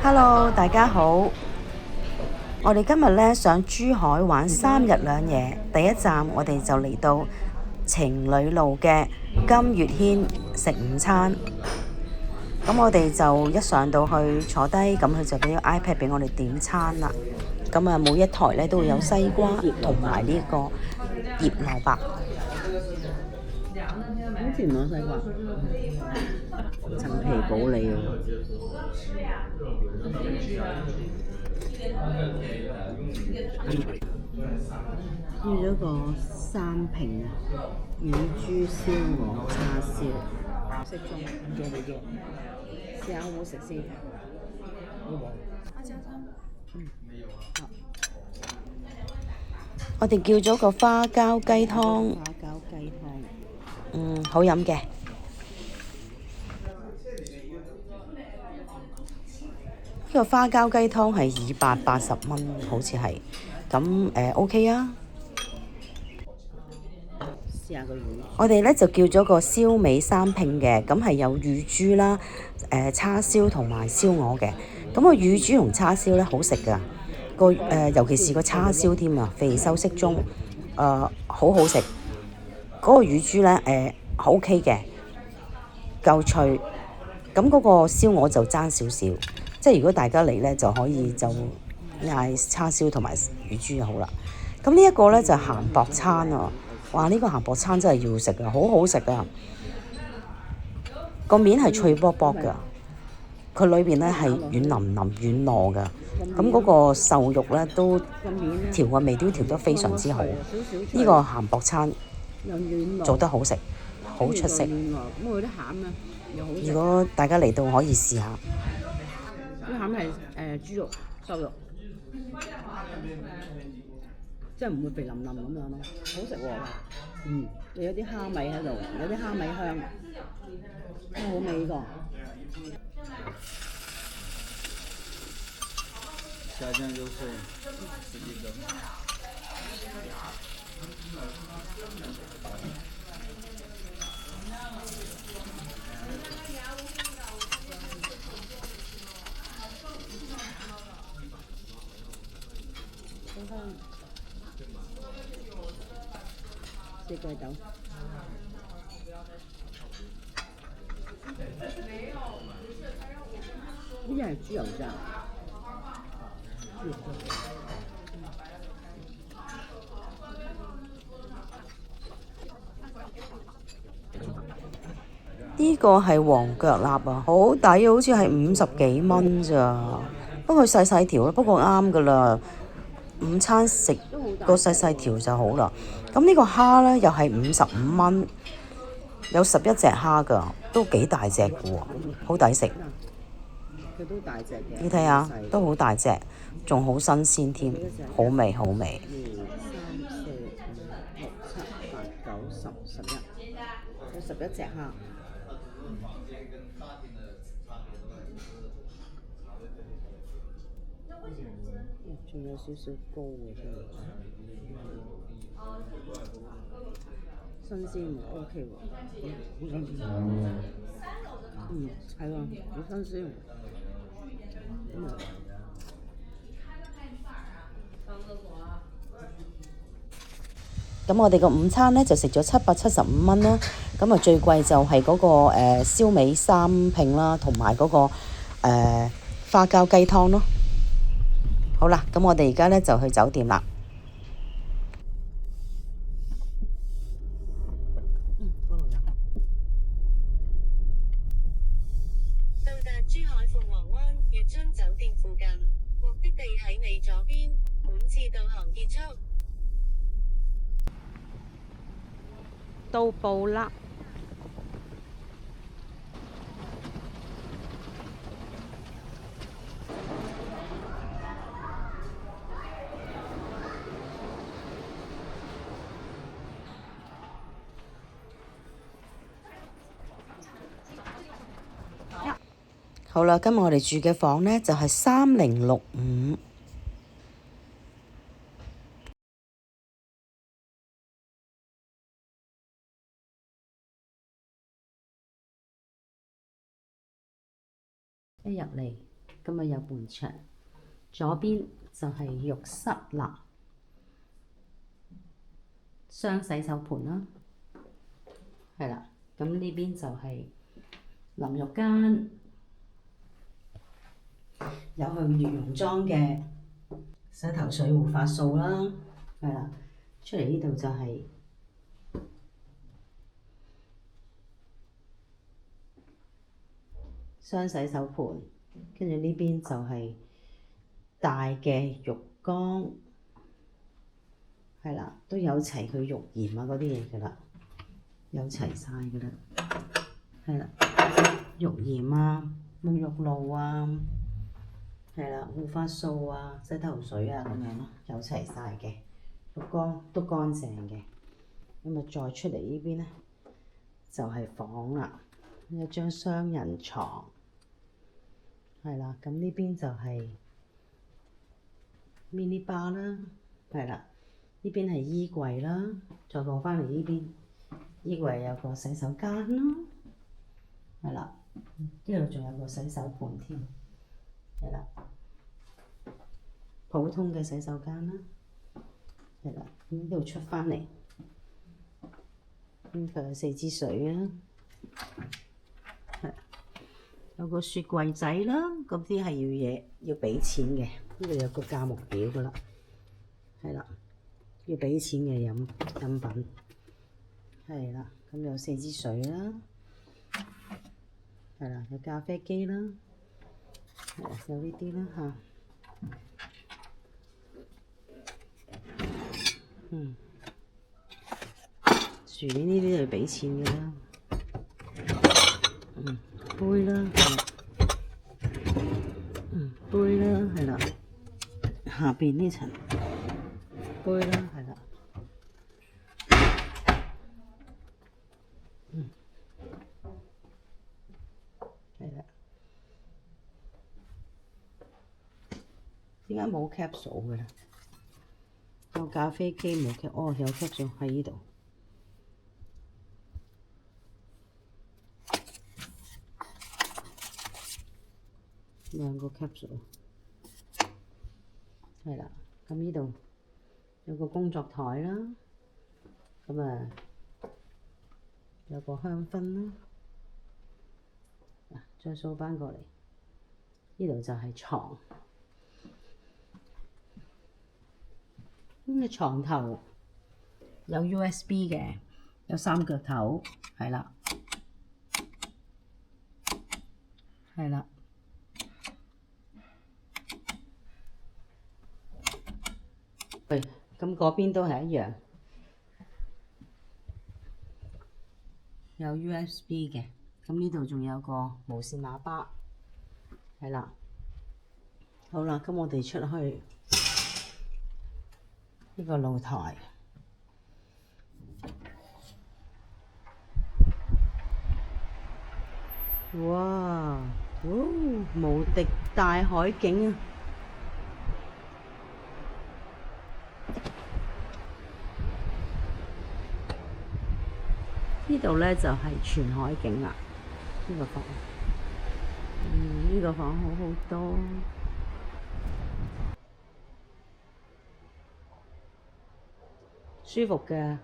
Hello，大家好。我哋今日呢上珠海玩3日2夜，第一站我哋就嚟到情侶路嘅金月軒食午餐。咁我哋就一上到去坐低，咁佢就俾個 iPad 俾我哋點餐啦。咁啊，每一台呢都會有西瓜同埋呢個醃蘿蔔。好似唔攞西瓜，陳皮保利喎。要咗個3拼啊，乳豬燒鵝叉燒，適中，做未做？試下好唔好食先？我哋叫咗個花膠雞湯，花膠雞湯，好飲嘅。呢個花膠雞湯係280蚊，好似係。咁OK 啊。試下個魚。我哋呢就叫咗個燒味3拼嘅，咁係有乳豬啦、叉燒同埋燒鵝嘅。咁個乳豬同叉燒呢好食㗎，尤其是個叉燒添啊，肥瘦適中，好好食。嗰個乳豬呢OK 嘅，夠脆。咁嗰個燒鵝就爭少少，即係如果大家嚟呢，就可以就嗌叉燒同埋乳豬就好啦。咁呢一個呢，就鹹薄餐啊！哇！呢個鹹薄餐真係要食啊，好好食啊！個面係脆卜卜㗎，佢裏邊呢係軟腍腍軟糯㗎。咁嗰個瘦肉呢，都調個味都調得非常之好。呢個鹹薄餐做得好食，好出色。咁佢啲餡啊又好食。如果大家嚟到可以試下。啲餡係豬肉、瘦肉，即係唔會肥腍腍咁樣咯，好食喎。又有啲蝦米喺度，有啲蝦米香，好味呢個。下降优势，自己的。四季豆。呢啲係豬油渣。呢個係黃腳臘啊，好抵，好似係50幾蚊咋。不過細細條，不過啱㗎啦。午餐食個細細條就好啦。咁呢個蝦呢，又係55蚊，有11隻蝦㗎，都幾大隻㗎喎，好抵食。佢都大隻嘅。你睇下，都好大隻，仲好新鮮添，好味好味。2、3、4、5、6、7、8、9、10、11，有11隻蝦。仲有少少高喎，真係。新鮮喎 ，OK 喎，好新鮮。係喎，好新鮮。咁我哋個午餐呢，就食咗775蚊啦。咁啊最貴就係嗰個燒味3拼啦，同埋嗰個花膠雞湯咯。好啦，咁我哋而家呢，就去酒店啦。到達珠海鳳凰灣月津酒店附近，目的地喺你左邊。本次導航結束。到埗啦。好啦，今日我哋住嘅房呢，就係3065。一入嚟，咁啊有半牆，左邊就係浴室啦，雙洗手盆啦，係啦，咁呢邊就係淋浴間，有去月溶妝嘅洗頭水、護髮素啦，係啦，出嚟呢度就係雙洗手盆，跟住呢邊就係大嘅浴缸，係啦，都有齊佢浴鹽啊嗰啲嘢㗎啦，有齊晒㗎啦，係啦，浴鹽啊、沐浴露啊，係啦，護髮素啊、洗頭水啊咁樣咯，有齊晒嘅，浴缸都乾淨嘅，咁啊再出嚟呢邊咧就係房啦，有張雙人床。係啦，咁呢邊就係 mini bar 啦，係啦，呢邊係衣櫃啦，再過返嚟呢邊，衣櫃有個洗手間啦，係啦，呢度仲有個洗手盆添，係啦，普通嘅洗手間啦，係啦，呢度出返嚟，咁佢有4支水啊。有個雪櫃仔啦，嗰啲係要俾錢嘅，呢度有個價目表噶啦，係啦，要俾錢嘅飲品，係啦，咁有4支水啦，係啦，有咖啡機啦，係啦，有呢啲啦嚇，薯片呢啲就要俾錢嘅啦。杯啦，杯啦，係啦，下邊呢層杯啦，係啦，係啦，點解冇 capsule 嘅咧？個咖啡機冇 cap， 哦，有 capsule 喺呢度。2個 capsule， 係啦，咁呢度有個工作台啦，咁啊有個香薰啦，嗱再掃返過嚟，呢度就係床，咁個床頭有 USB 嘅，有3腳頭，係啦，係啦。咁嗰邊都係一樣，有 USB 嘅。咁呢度仲有個無線喇叭，係啦。好啦，咁我哋出去呢個露台，哇！無敵大海景啊！呢度咧就係全海景啦，呢個房，呢個房好好多，舒服嘅，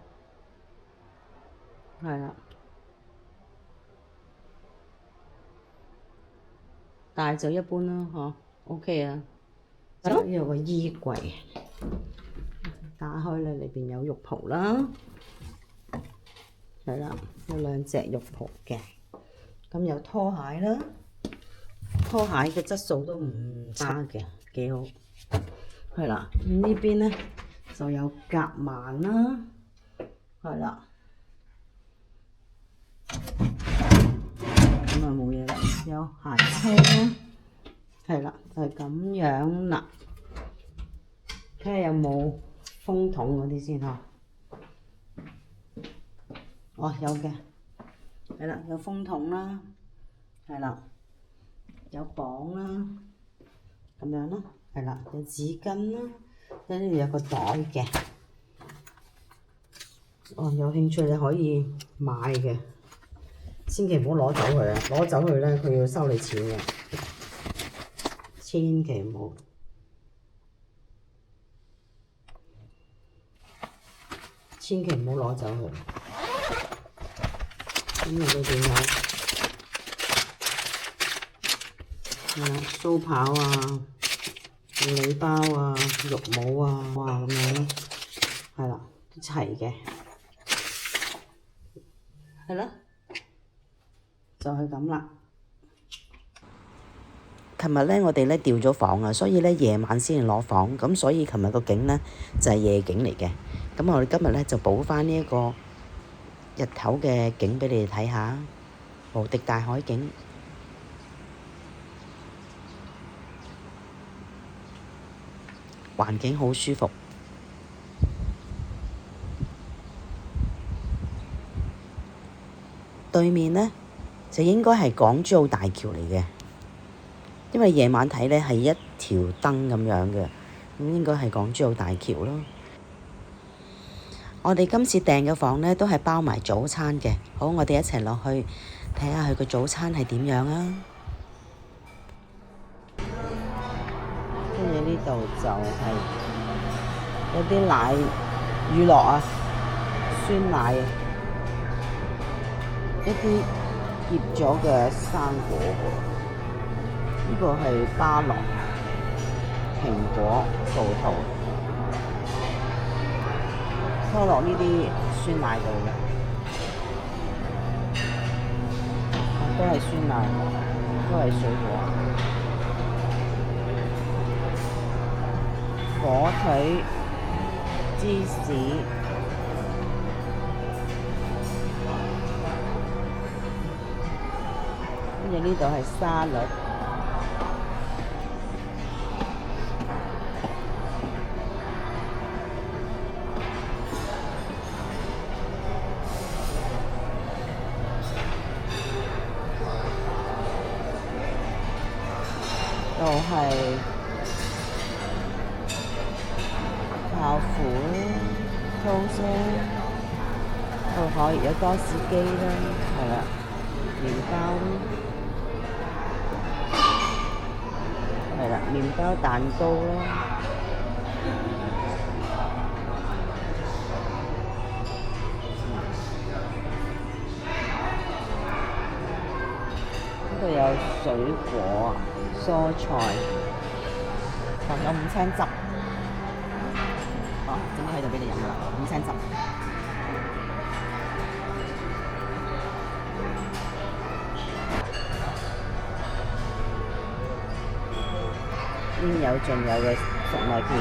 係啦，大就一般啦，嗬 ，OK 啊。呢有個衣櫃，打開咧，裏邊有浴袍啦。係啦，有2隻浴袍嘅，咁有拖鞋啦，拖鞋嘅質素都唔差嘅，幾好。係啦，咁呢邊咧就有夾萬啦，係啦，咁啊冇嘢啦，有鞋車啦，係啦，就係咁樣啦。睇下有冇風筒嗰啲先嗬。哦，有嘅，係啦，有風筒啦，係啦，有磅啦，咁樣咯，係啦，有紙巾啦，跟住有個袋嘅。哦，有興趣你可以買嘅，千祈唔好攞走佢啊！攞走佢咧，佢要收你錢嘅。千祈唔好。千祈唔好攞走佢。咁裏邊有酥跑啊、護理包啊、肉帽啊，哇咁樣咯，係啦，都齊嘅，係咯，就係咁啦。琴日咧，我哋咧調咗房啊，所以咧夜晚先攞房，咁所以琴日個景咧就係夜景嚟嘅。咁我哋今日咧就補翻呢一個日頭嘅景俾你哋睇下，無敵大海景，環境好舒服。對面呢，就應該係港珠澳大橋嚟嘅，因為夜晚睇呢係一條燈咁樣嘅，咁應該係港珠澳大橋咯。我哋今次訂嘅房呢，都係包埋早餐嘅。好，我哋一齊落去睇下佢個早餐係點樣啊！跟住呢度就係有啲奶乳酪啊、酸奶啊，一啲醃咗嘅生果喎。呢個係芭樂、蘋果、葡萄，拖落呢啲酸奶度嘅，都係酸奶，都係水果。火腿、芝士，跟住呢度係沙律。就係泡芙啦、toast啦，可以有多士機啦，係啦，麵包啦，係啦，麵包蛋糕啦，呢度有水果、蔬菜，仲有午餐汁。整喺度俾你飲噶啦，午餐汁。應有盡有嘅粟米片，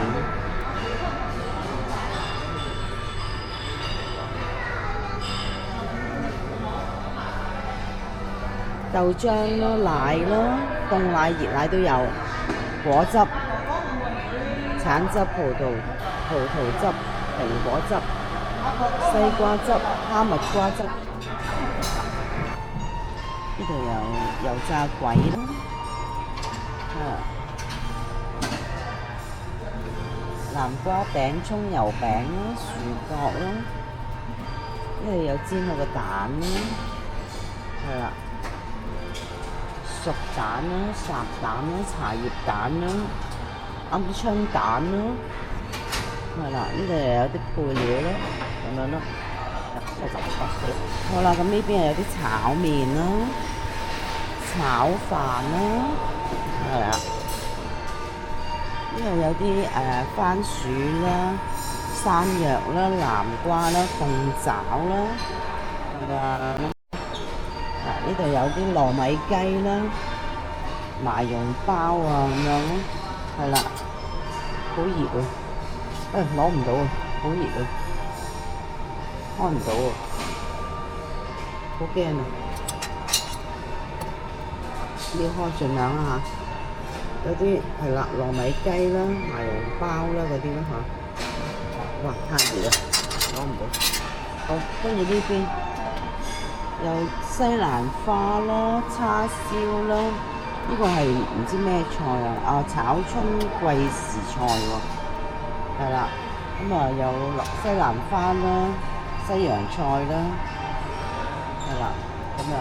豆漿咯、奶咯、凍奶、熱奶都有，果汁、橙汁、葡萄汁、蘋果汁、西瓜汁、哈密瓜汁。呢度有油炸鬼啦，南瓜餅、葱油餅啦、薯角啦，呢度有煎好嘅蛋啦，係啦，熟蛋啦、烚蛋啦、茶葉蛋啦、鵪鶉蛋啦。係啦，呢度又有啲配料咯，咁樣咯。好啦，咁呢邊又有啲炒麵啦、炒飯啦，係啦。呢度有啲番薯啦、山藥啦、南瓜啦、鳳爪啦，係啦。呢度有啲糯米雞啦、麻蓉包啊咁樣咯，係啦，好熱啊！攞唔到啊，好熱啊，開唔到啊，好驚啊！要開盡量啦嚇，有啲係啦，糯米雞啦、麻蓉包啦嗰啲啦嚇，哇太熱啦，攞唔到。好，跟住呢邊有西蘭花啦、叉燒啦，呢個係唔知咩菜啊？炒春桂時菜喎。係啦，咁啊有西蘭花啦、西洋菜啦，係啦，咁樣。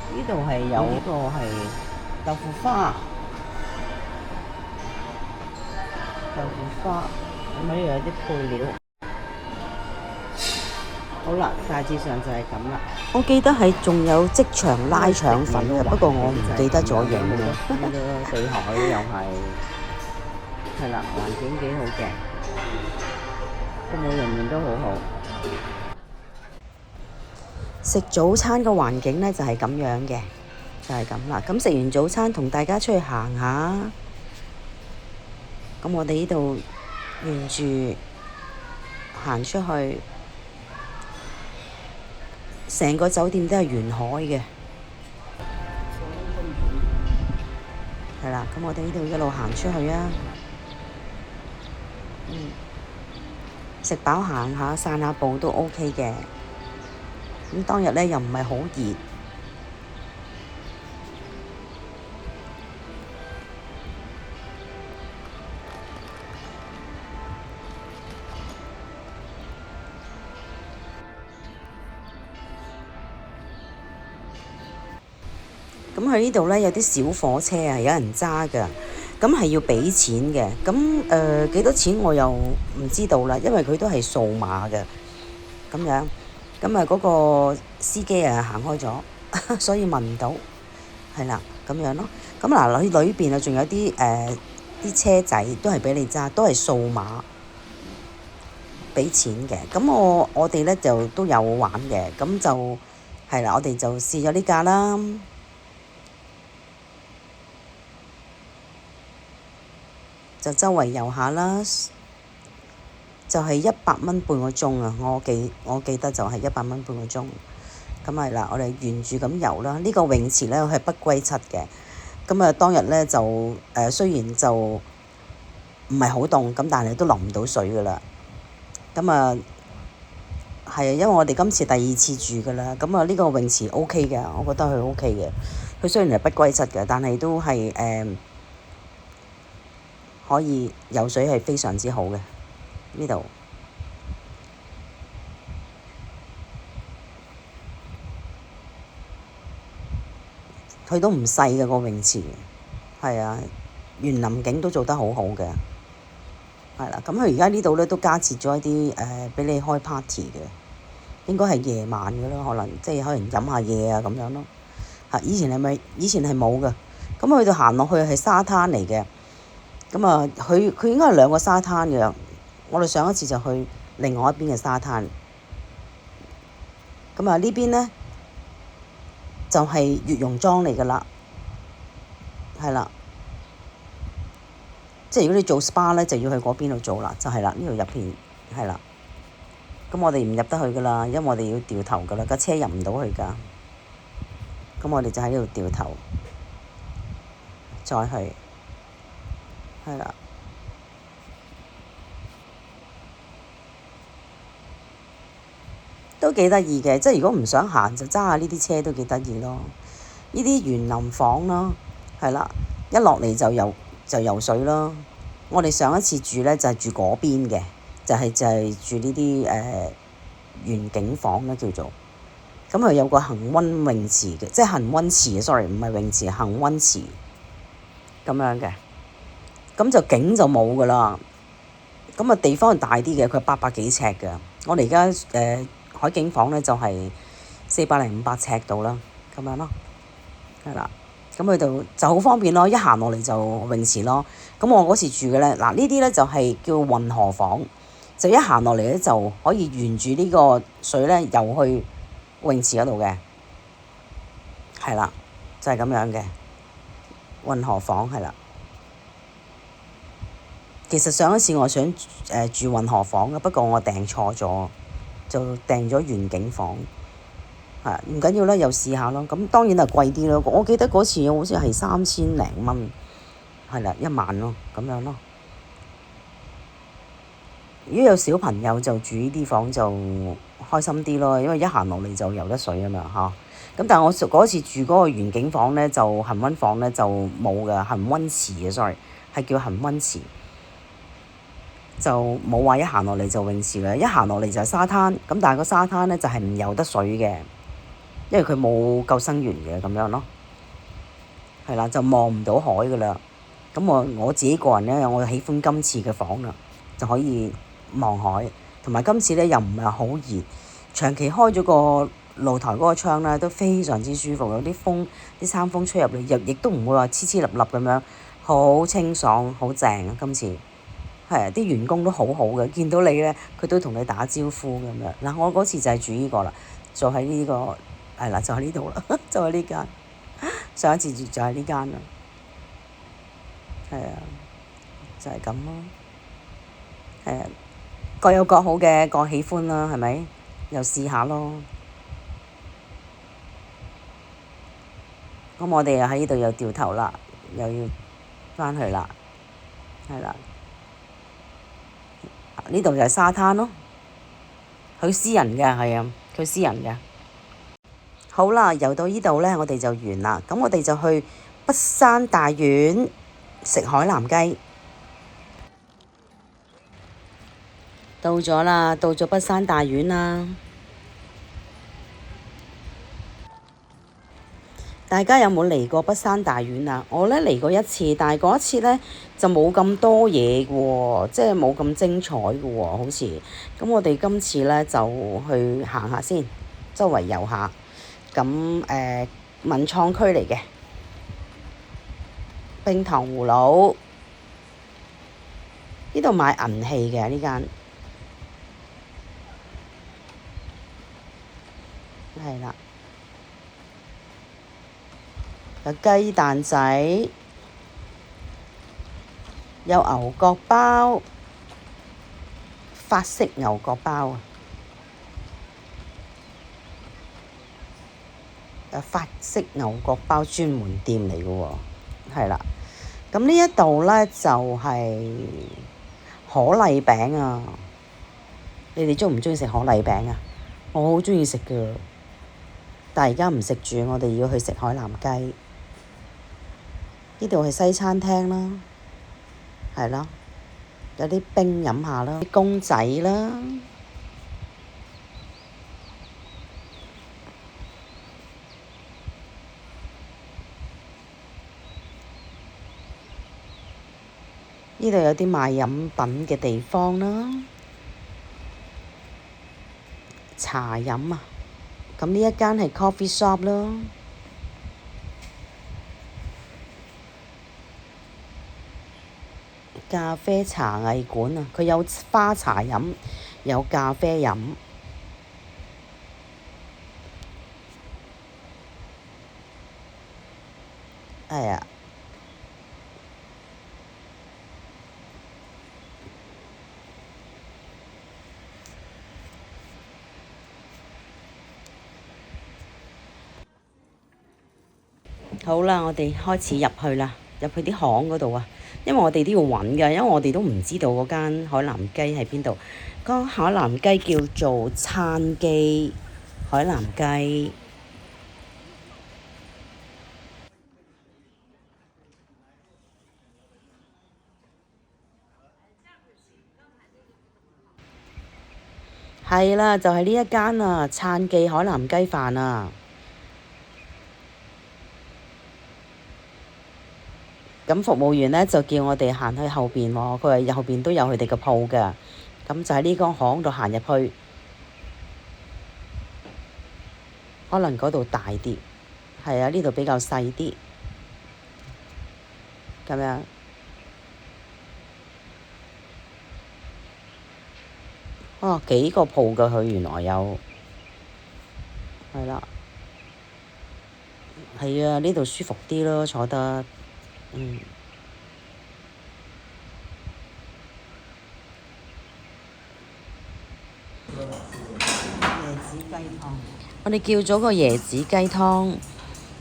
呢度係有個係豆腐花，豆腐花，咁樣有啲配料。好啦，大致上就係咁啦。我記得係仲有即場拉腸粉嘅，不過我唔記得咗影啦。呢個對海又係啦，環境幾好嘅，服務人員都好好。食早餐嘅環境呢就係咁樣嘅，就係咁啦。咁食完早餐同大家出去行下。咁我哋呢度沿住行出去。成個酒店都係沿海嘅，係啦。咁我哋呢度一路行出去啊，食飽行下散下步都 OK 嘅。咁當日呢又唔係好熱，咁佢呢度呢，有啲小火車啊，有人揸㗎，咁係要畀錢嘅。咁幾多錢我又唔知道啦，因為佢都係數碼嘅咁樣。咁嗰個司機行開咗，所以問唔到，係啦咁樣咯。咁嗱，裏邊啊仲有啲啲車仔都係畀你揸，都係數碼畀錢嘅。咁我哋呢就都有玩嘅，咁就係啦，我哋就試咗呢架啦。就周圍遊下啦，就係100蚊半個鐘啊！我記得就係100蚊半個鐘。咁係啦，我哋沿住咁遊啦。呢個泳池呢係不歸漆嘅。咁啊，當日呢就雖然就唔係好凍，咁但係都淋唔到水噶啦。咁啊係啊，因為我哋今次第2次住噶啦。咁啊，呢個泳池 OK 嘅，我覺得佢 OK 嘅。佢雖然係不歸漆嘅，但係都係可以游水係非常之好嘅呢度。佢都唔細嘅個泳池，係啊，園林景都做得好好嘅，係啦。咁佢而家呢度呢都加設咗一啲畀你開 party 嘅，應該係夜晚嘅咯，可能即係可能飲下嘢啊咁樣咯。以前係冇嘅，咁去到行落去係沙灘嚟嘅。咁啊，佢應該係2個沙灘嘅。我哋上一次就去另外一邊嘅沙灘。咁啊，呢邊呢，就係月榕莊嚟㗎啦，係啦。即係如果你做 SPA 呢，就要去嗰邊度做啦，就係啦，呢度入邊係啦。咁我哋唔入得去㗎啦，因為我哋要掉頭㗎啦，架車入唔到去㗎。咁我哋就喺呢度掉頭，再去。係啦，都幾得意嘅。即係如果唔想行，就揸下呢啲車都幾得意咯。呢啲園林房咯，係啦，一落嚟就游水咯。我哋上一次住呢，就係住嗰邊嘅，就係住呢啲園景房啦叫做。咁佢有個恆溫泳池嘅，即係恆溫池 sorry 唔係泳池，恆溫池咁樣嘅。咁就景就冇㗎啦，咁啊地方係大啲嘅，佢800幾尺嘅。我哋而家海景房呢，就係400零500尺度啦，咁樣咯，係啦。咁佢度就好方便咯，一行落嚟就泳池咯。咁我嗰時住嘅呢，嗱呢啲呢就係叫運河房，就一行落嚟呢，就可以沿住呢個水呢游去泳池嗰度嘅，係啦，就係咁樣嘅運河房係啦。其實上一次我想住運河房嘅，不過我訂錯咗，就訂咗園景房。唔緊要啦，又試下咯。咁當然係貴啲咯。我記得嗰次好似係3000零蚊，係啦，1晚咯，咁樣咯。如果有小朋友就住呢啲房就開心啲咯，因為一行落嚟就游得水啊嘛嚇。咁但係我嗰次住嗰個園景房呢，就恆溫房呢，就冇㗎，恆溫池啊 sorry，係叫恆溫池。就冇話一行落嚟就泳池啦，一行落嚟就係沙灘。咁但係個沙灘呢，就係唔游得水嘅，因為佢冇救生員嘅咁樣咯。係啦，就望唔到海噶啦。咁我自己個人咧，我喜歡今次嘅房啦，就可以望海，同埋今次咧又唔係好熱，長期開咗個露台嗰個窗咧都非常之舒服，有啲風，啲山風吹入嚟，亦都唔會話黐黐立立咁樣，好清爽，好正啊！今次係啊，啲員工都好好嘅，見到你咧，佢都同你打招呼咁樣。嗱，我嗰次就係住呢個啦，就喺呢個係啦，就喺呢度啦，就喺呢間。上一次住就喺呢間啦，係啊，就係咁咯。係啊，各有各好嘅，各喜歡啦，係咪？又試下咯。咁我哋又喺呢度又掉頭啦，又要返去啦，係啦。呢度就係沙灘咯，佢私人嘅，係啊，佢私人嘅。好啦，遊到呢度呢，我哋就完啦。咁我哋就去北山大丸食海南雞。到咗啦，到咗北山大丸啦。大家有冇嚟過北山大丸啊？我呢嚟過一次，但係嗰一次呢就冇咁多嘢嘅喎，即係冇咁精彩嘅喎，好似。咁我哋今次呢就去行下先，周圍遊下。咁文創區嚟嘅，冰糖葫蘆，呢度買銀器嘅呢間，係啦，有雞蛋仔，有牛角包，法式牛角包啊！法式牛角包專門店嚟嘅喎，係啦。咁呢一度呢，就係可麗餅啊！你哋鍾唔鍾意食可麗餅啊？我好鍾意食㗎，但係而家唔食住，我哋要去食海南雞。呢度係西餐廳啦，係啦，有啲冰飲下啦，啲公仔啦。呢度有啲賣飲品嘅地方啦，茶飲啊，咁呢一間係 coffee shop 啦，咖啡茶藝館啊，佢有花茶飲，有咖啡飲，係啊。好啦，我哋開始入去啦，入去啲巷嗰度啊，因為我哋都要揾㗎，因為我哋都唔知道嗰間海南雞喺邊度。嗰間海南雞叫做燦記海南雞，係啦，就係呢一間啊，燦記海南雞飯啊。咁服務員呢，就叫我哋行去後邊喎，佢話後邊都有佢哋嘅鋪㗎，咁就喺呢間巷度行入去，可能嗰度大啲，係啊，呢度比較細啲，咁樣，哦，幾個鋪㗎佢原來有，係啦，係啊，呢度舒服啲咯，坐得。嗯，椰子雞湯，我哋叫咗個椰子雞湯。咁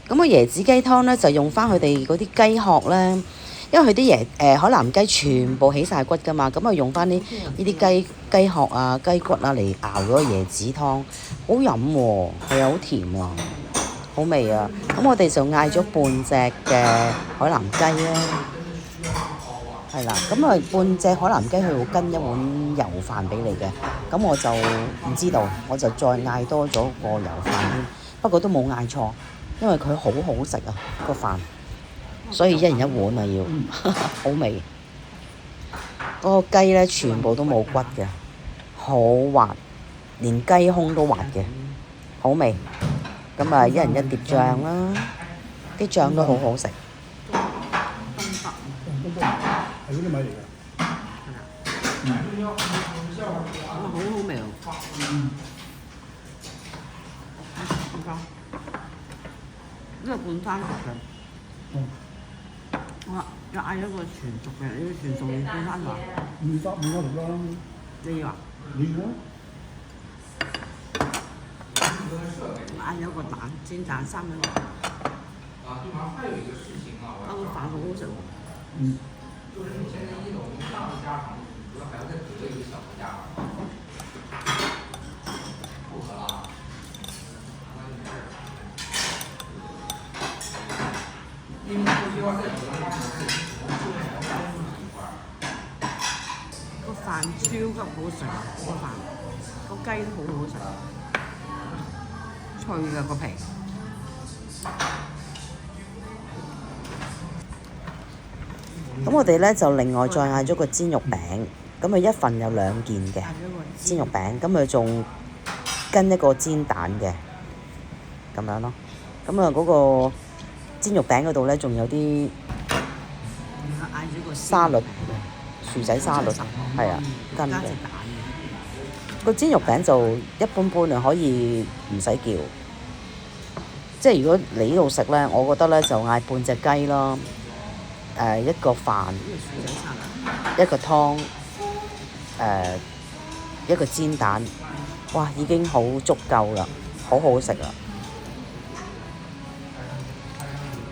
個椰子雞湯呢，就用返佢哋嗰啲雞殼呢，因為佢啲海南雞全部起晒骨㗎嘛，咁啊用返呢啲雞殼啊、雞骨啊嚟熬嗰個椰子湯，好飲喎，係啊，好甜喎。好味啊！咁我哋就嗌咗半隻嘅海南雞啦，係啦。咁啊，半隻海南雞佢會跟一碗油飯俾你嘅。咁我就唔知道，我就再嗌多咗個油飯添。不過都冇嗌錯，因為佢好好食啊個飯，所以一人一碗啊要，好味。嗰個雞咧全部都冇骨嘅，好滑，連雞胸都滑嘅，好味。咁啊，一人一碟醬啦，啲醬都好好食。係嗰啲米嚟㗎。好好味喎！呢個半生熟嘅，我嗌咗個全熟嘅，呢個全熟嘅半生熟。唔得熟啦。你要啊？你啊？嗌咗個蛋煎蛋三蚊六。啊，個飯好好食喎。嗯。個飯超級好食，個飯個雞都好好食，脆㗎個皮。咁我哋咧就另外再嗌咗個煎肉餅，咁啊一份有2件嘅煎肉餅，咁啊仲跟一個煎蛋嘅咁樣咯。咁啊嗰個煎肉餅嗰度咧仲有啲沙律，薯仔沙律，係啊，跟嘅。個煎肉餅就一般般啊，可以唔使叫。即係如果你呢度食咧，我覺得咧就嗌半隻雞啦，一個飯，一個湯，一個煎蛋，哇，已經好足夠啦，好好食啦！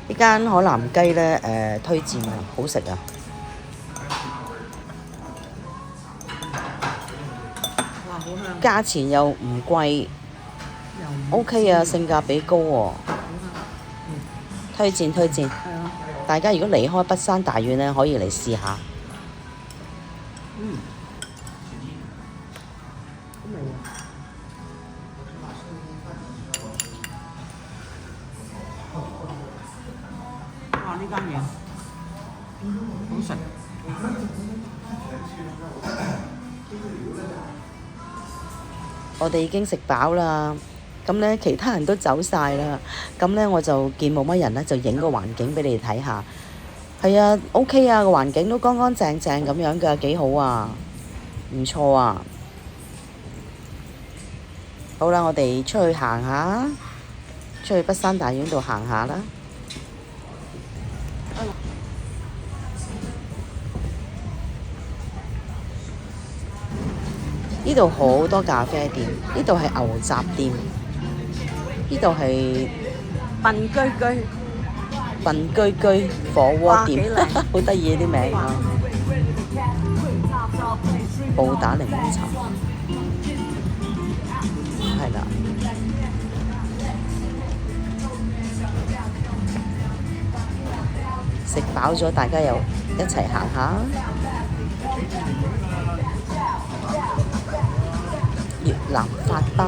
呢間海南雞咧，推薦啊，好食啊！哇，好香！價錢又唔貴，OK 啊，性價比高喎，推薦推薦。大家如果離開北山大院咧，可以嚟試下。哇！呢間嘢好食。我哋已經食飽啦，咁咧其他人都走晒啦，咁咧我就見冇乜人咧，就影個環境俾你哋睇下。係啊 ，OK 啊，個環境都乾乾淨淨咁樣㗎，幾好啊，唔錯啊。好啦，我哋出去行下，出去北山大院度行下啦。呢度好多咖啡店，呢度係牛雜店，呢度係笨居居，笨居居火鍋店，好得意啲名啊！布打檸檬茶，係啦。食飽咗，大家又一齊行下。越南法包，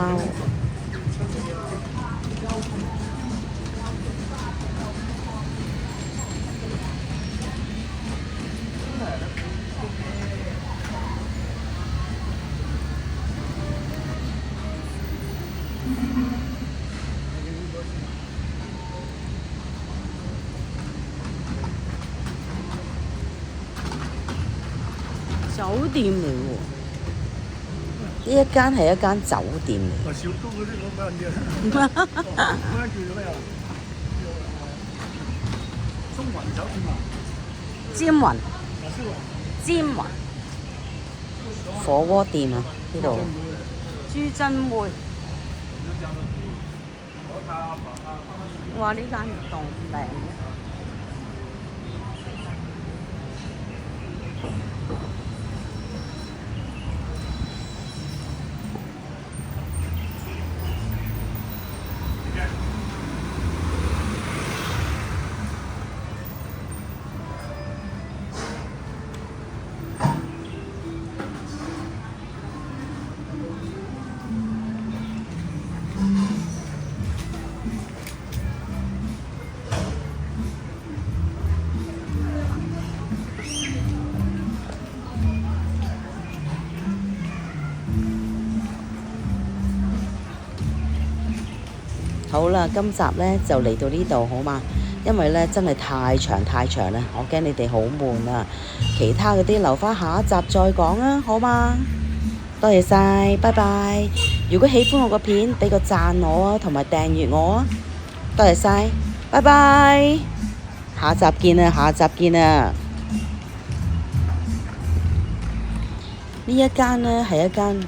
酒店嚟喎。呢一間係一間酒店嚟。小東嗰啲嗰間嘢。嗰間叫做咩啊？中環酒店啊。尖雲。尖雲。火鍋店啊，呢度。豬胗妹。哇！呢間檔靚嘅。好啦，今集呢就嚟到呢度好嘛？因為呢真係太長啦，我驚你哋好悶啊。其他嗰啲留返下一集再講啊，好嘛？多謝晒，拜拜。如果喜歡我個片，俾個讚我啊，同埋訂閱我啊，多謝晒，拜拜。下集見啊！呢一間呢係一間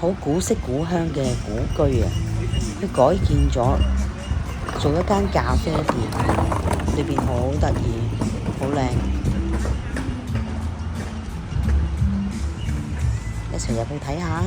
好古色古香嘅古居啊，佢改建咗做一間咖啡店，裏邊好得意，好靚，一齊入去睇下。